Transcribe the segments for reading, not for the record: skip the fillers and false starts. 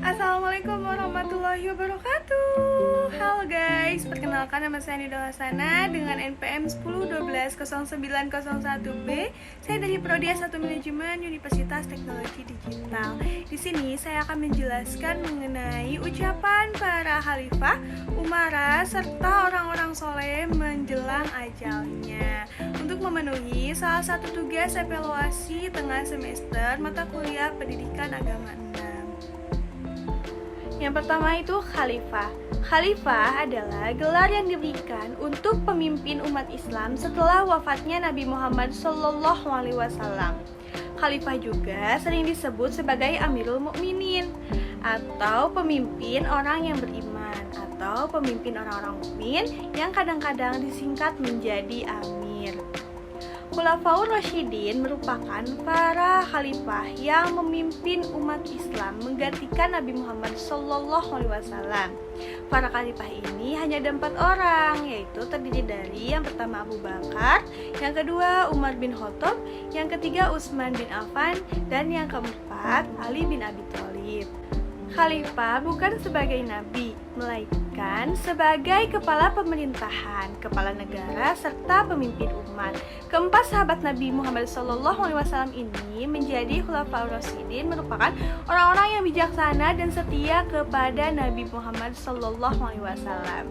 Assalamualaikum warahmatullahi wabarakatuh. Halo guys, perkenalkan nama saya Nida Hasana dengan NPM 10120901B. Saya dari Prodi S1 Manajemen Universitas Teknologi Digital. Di sini saya akan menjelaskan mengenai ucapan para khalifah, umara, serta orang-orang soleh menjelang ajalnya. Untuk memenuhi salah satu tugas evaluasi tengah semester mata kuliah Pendidikan Agama 6. Yang pertama itu khalifah. Khalifah adalah gelar yang diberikan untuk pemimpin umat Islam setelah wafatnya Nabi Muhammad SAW. Khalifah juga sering disebut sebagai Amirul Mukminin atau pemimpin orang yang beriman atau pemimpin orang-orang mukmin yang kadang-kadang disingkat menjadi Amir. Khulafaur Rasyidin merupakan para khalifah yang memimpin umat Islam menggantikan Nabi Muhammad SAW. Para khalifah ini hanya ada 4 orang, yaitu terdiri dari yang pertama Abu Bakar, yang kedua Umar bin Khattab, yang ketiga Utsman bin Affan, dan yang keempat Ali bin Abi Thalib. Khalifah bukan sebagai nabi, melainkan sebagai kepala pemerintahan, kepala negara, serta pemimpin umat. Keempat sahabat Nabi Muhammad SAW ini menjadi Khulafaur Rasyidin, merupakan orang-orang yang bijaksana dan setia kepada Nabi Muhammad SAW.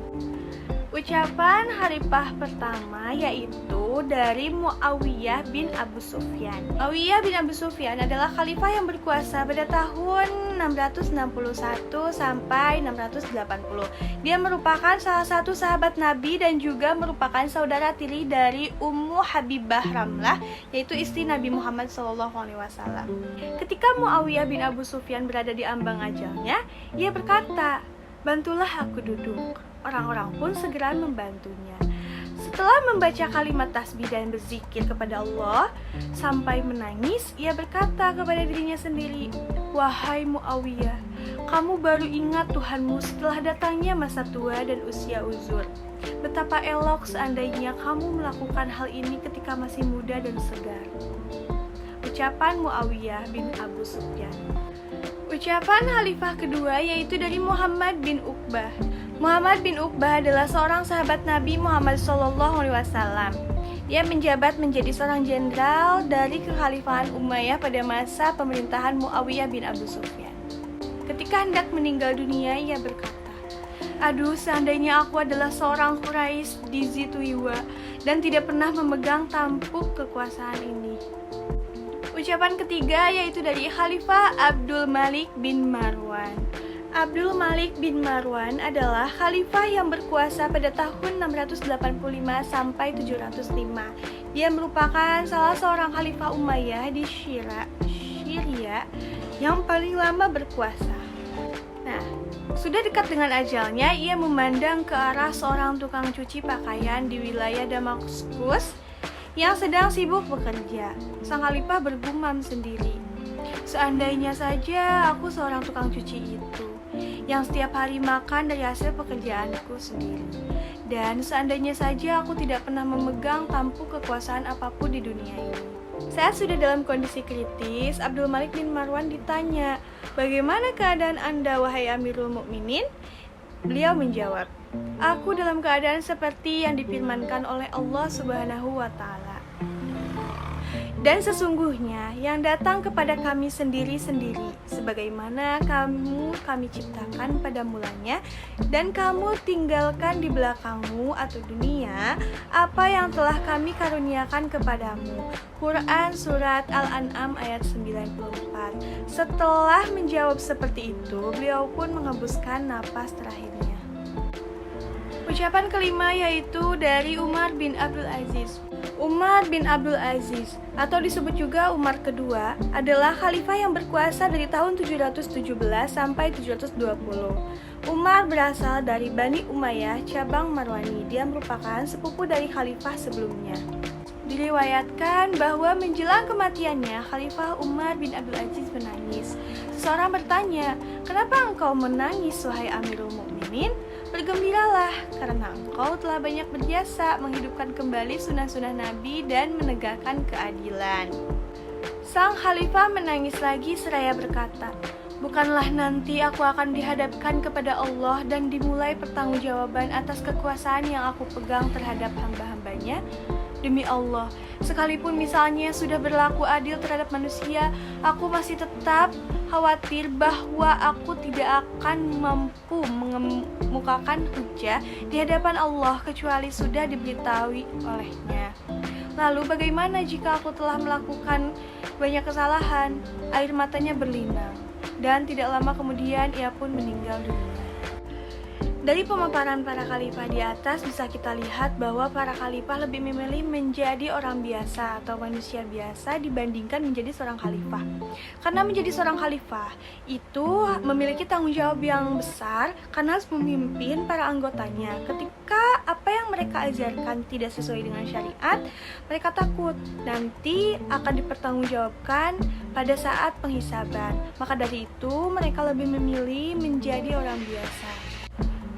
Ucapan khalifah pertama yaitu dari Muawiyah bin Abu Sufyan. Muawiyah bin Abu Sufyan adalah khalifah yang berkuasa pada tahun 661 sampai 680. Dia merupakan salah satu sahabat Nabi dan juga merupakan saudara tiri dari Ummu Habibah Ramlah, yaitu istri Nabi Muhammad SAW. Ketika Muawiyah bin Abu Sufyan berada di ambang ajalnya, ia berkata, "Bantulah aku duduk." Orang-orang pun segera membantunya. Setelah membaca kalimat tasbih dan berzikir kepada Allah sampai menangis, ia berkata kepada dirinya sendiri, "Wahai Muawiyah, kamu baru ingat Tuhanmu setelah datangnya masa tua dan usia uzur. Betapa elok seandainya kamu melakukan hal ini ketika masih muda dan segar." Ucapan Muawiyah bin Abu Sufyan. Ucapan khalifah kedua yaitu dari Muhammad bin Uqbah. Muhammad bin Uqbah adalah seorang sahabat Nabi Muhammad SAW. Dia menjabat menjadi seorang jenderal dari kekhalifahan Umayyah pada masa pemerintahan Muawiyah bin Abu Sufyan. Ketika hendak meninggal dunia, ia berkata, "Aduh, seandainya aku adalah seorang Quraisy di Zituiwa dan tidak pernah memegang tampuk kekuasaan ini." Ucapan ketiga yaitu dari Khalifah Abdul Malik bin Marwan. Abdul Malik bin Marwan adalah khalifah yang berkuasa pada tahun 685 sampai 705. Dia merupakan salah seorang khalifah Umayyah di Syria yang paling lama berkuasa. Nah, sudah dekat dengan ajalnya, ia memandang ke arah seorang tukang cuci pakaian di wilayah Damaskus yang sedang sibuk bekerja. Sang khalifah bergumam sendiri, "Seandainya saja aku seorang tukang cuci itu, yang setiap hari makan dari hasil pekerjaanku sendiri. Dan seandainya saja aku tidak pernah memegang tampuk kekuasaan apapun di dunia ini." Saat sudah dalam kondisi kritis, Abdul Malik bin Marwan ditanya, "Bagaimana keadaan Anda, wahai Amirul Mukminin?" Beliau menjawab, "Aku dalam keadaan seperti yang difirmankan oleh Allah Subhanahu wa Ta'ala. Dan sesungguhnya yang datang kepada kami sendiri-sendiri, sebagaimana kami ciptakan pada mulanya, dan kamu tinggalkan di belakangmu atau dunia apa yang telah kami karuniakan kepadamu." Quran Surat Al-An'am ayat 94. Setelah menjawab seperti itu, beliau pun menghembuskan napas terakhirnya. Ucapan kelima yaitu dari Umar bin Abdul Aziz. Umar bin Abdul Aziz atau disebut juga Umar kedua adalah khalifah yang berkuasa dari tahun 717 sampai 720. Umar berasal dari Bani Umayyah cabang Marwani. Dia merupakan sepupu dari khalifah sebelumnya. Diriwayatkan bahwa menjelang kematiannya, Khalifah Umar bin Abdul Aziz menangis. Seseorang bertanya, "Kenapa engkau menangis, wahai Amirul Mukminin?" "Bergembiralah, karena engkau telah banyak berjasa menghidupkan kembali sunnah-sunnah Nabi dan menegakkan keadilan." Sang khalifah menangis lagi seraya berkata, Bukanlah nanti aku akan dihadapkan kepada Allah dan dimulai pertanggungjawaban atas kekuasaan yang aku pegang terhadap hamba-hambanya? Demi Allah, sekalipun misalnya sudah berlaku adil terhadap manusia, aku masih tetap khawatir bahwa aku tidak akan mampu mengemukakan hujah di hadapan Allah kecuali sudah diberitahui olehnya. Lalu bagaimana jika aku telah melakukan banyak kesalahan? Air matanya berlinang, dan tidak lama kemudian ia pun meninggal dunia. Dari pemaparan para khalifah di atas bisa kita lihat bahwa para khalifah lebih memilih menjadi orang biasa atau manusia biasa dibandingkan menjadi seorang khalifah. Karena menjadi seorang khalifah itu memiliki tanggung jawab yang besar karena harus memimpin para anggotanya. Ketika apa yang mereka ajarkan tidak sesuai dengan syariat, mereka takut nanti akan dipertanggungjawabkan pada saat penghisaban. Maka dari itu mereka lebih memilih menjadi orang biasa.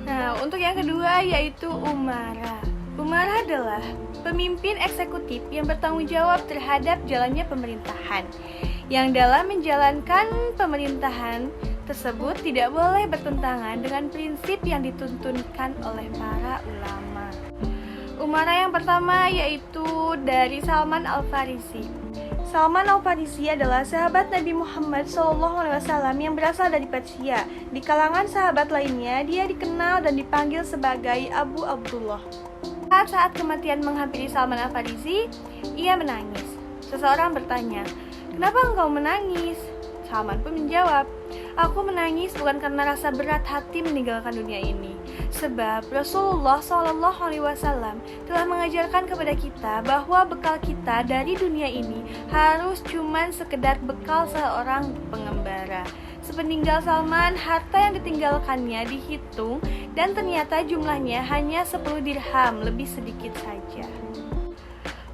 Nah, untuk yang kedua yaitu umara. Umara adalah pemimpin eksekutif yang bertanggung jawab terhadap jalannya pemerintahan, yang dalam menjalankan pemerintahan tersebut tidak boleh bertentangan dengan prinsip yang dituntunkan oleh para ulama. Umara yang pertama yaitu dari Salman Al-Farisi. Salman Al-Farisi adalah sahabat Nabi Muhammad SAW yang berasal dari Persia. Di kalangan sahabat lainnya, dia dikenal dan dipanggil sebagai Abu Abdullah. Saat kematian menghampiri Salman Al-Farisi, ia menangis. Seseorang bertanya, "Kenapa engkau menangis?" Salman pun menjawab, "Aku menangis bukan karena rasa berat hati meninggalkan dunia ini, sebab Rasulullah SAW telah mengajarkan kepada kita bahwa bekal kita dari dunia ini harus cuman sekedar bekal seorang pengembara." Sepeninggal Salman, harta yang ditinggalkannya dihitung dan ternyata jumlahnya hanya 10 dirham, lebih sedikit saja.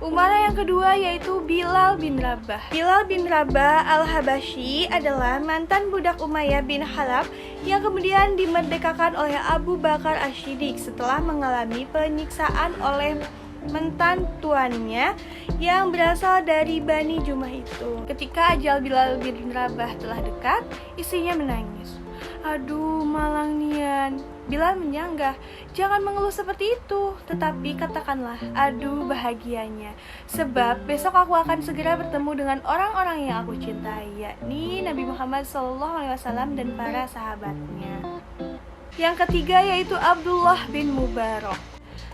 Umara yang kedua yaitu Bilal bin Rabah. Bilal bin Rabah Al-Habasyi adalah mantan budak Umayyah bin Khalaf yang kemudian dimerdekakan oleh Abu Bakar Asy-Siddiq setelah mengalami penyiksaan oleh mantan tuannya yang berasal dari Bani Jumah itu. Ketika ajal Bilal bin Rabah telah dekat, istrinya menangis. "Aduh, malang nian." Bilal menyanggah, "Jangan mengeluh seperti itu, tetapi katakanlah, aduh bahagianya, sebab besok aku akan segera bertemu dengan orang-orang yang aku cintai, yakni Nabi Muhammad SAW dan para sahabatnya." Yang ketiga yaitu Abdullah bin Mubarak.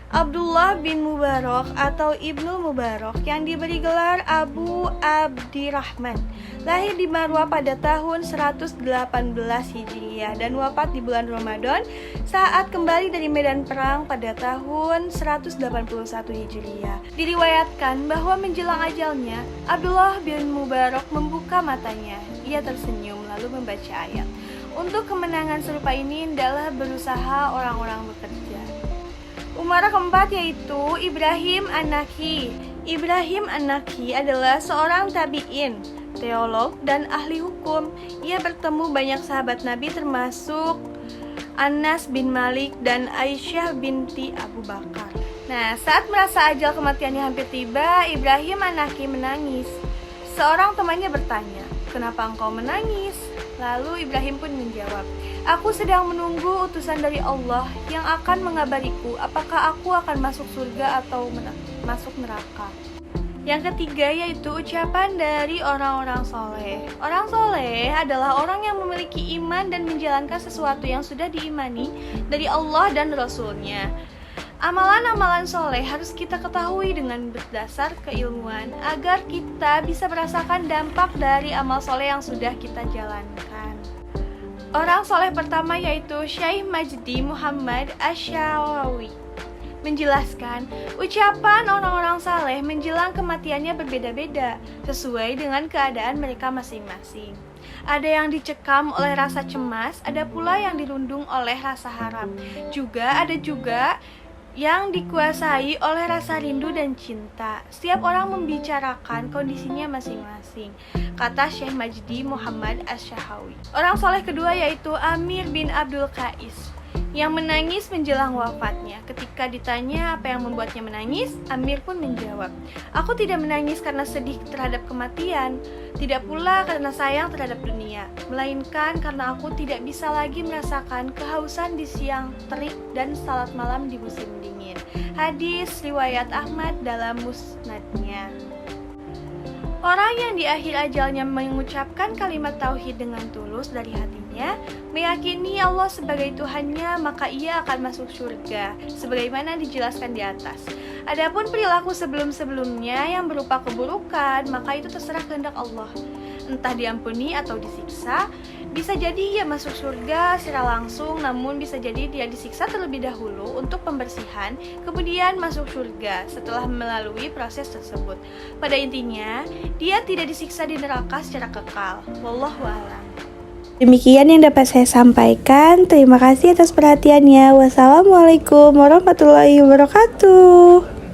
Abdullah bin Mubarak atau Ibnu Mubarak yang diberi gelar Abu Abdirrahman lahir di Marwah pada tahun 118 Hijriah dan wafat di bulan Ramadan saat kembali dari medan perang pada tahun 181 Hijriah. Diriwayatkan bahwa menjelang ajalnya, Abdullah bin Mubarak membuka matanya. Ia tersenyum lalu membaca ayat. Untuk kemenangan serupa ini hendaklah berusaha orang-orang bekerja. Umara keempat yaitu Ibrahim An-Nakhi. Ibrahim An-Nakhi adalah seorang tabi'in, teolog, dan ahli hukum. Ia bertemu banyak sahabat Nabi termasuk Anas bin Malik dan Aisyah binti Abu Bakar. Nah, saat merasa ajal kematiannya hampir tiba, Ibrahim An-Nakhi menangis. Seorang temannya bertanya, "Kenapa engkau menangis?" Lalu Ibrahim pun menjawab, "Aku sedang menunggu utusan dari Allah yang akan mengabariku apakah aku akan masuk surga atau masuk neraka." Yang ketiga yaitu ucapan dari orang-orang soleh. Orang soleh adalah orang yang memiliki iman dan menjalankan sesuatu yang sudah diimani dari Allah dan Rasul-Nya. Amalan-amalan soleh harus kita ketahui dengan berdasar keilmuan agar kita bisa merasakan dampak dari amal soleh yang sudah kita jalankan. Orang soleh pertama yaitu Syekh Majdi Muhammad Asy-Syawawi menjelaskan ucapan orang-orang saleh menjelang kematiannya berbeda-beda sesuai dengan keadaan mereka masing-masing. Ada yang dicekam oleh rasa cemas, ada pula yang dirundung oleh rasa harap. Ada juga yang dikuasai oleh rasa rindu dan cinta. Setiap orang membicarakan kondisinya masing-masing, kata Syekh Majdi Muhammad Asy-Syawawi. Orang soleh kedua yaitu Amir bin Abdul Qais yang menangis menjelang wafatnya. Ketika ditanya apa yang membuatnya menangis, Amir pun menjawab, "Aku tidak menangis karena sedih terhadap kematian, tidak pula karena sayang terhadap dunia, melainkan karena aku tidak bisa lagi merasakan kehausan di siang terik dan salat malam di musim dingin." Hadis riwayat Ahmad dalam musnadnya. Orang yang di akhir ajalnya mengucapkan kalimat tauhid dengan tulus dari hatinya, meyakini Allah sebagai Tuhannya, maka ia akan masuk surga, sebagaimana dijelaskan di atas. Adapun perilaku sebelum-sebelumnya yang berupa keburukan, maka itu terserah kehendak Allah. Entah diampuni atau disiksa, bisa jadi ia masuk surga secara langsung, namun bisa jadi dia disiksa terlebih dahulu untuk pembersihan, kemudian masuk surga setelah melalui proses tersebut. Pada intinya, dia tidak disiksa di neraka secara kekal. Wallahu a'lam. Demikian yang dapat saya sampaikan. Terima kasih atas perhatiannya. Wassalamualaikum warahmatullahi wabarakatuh.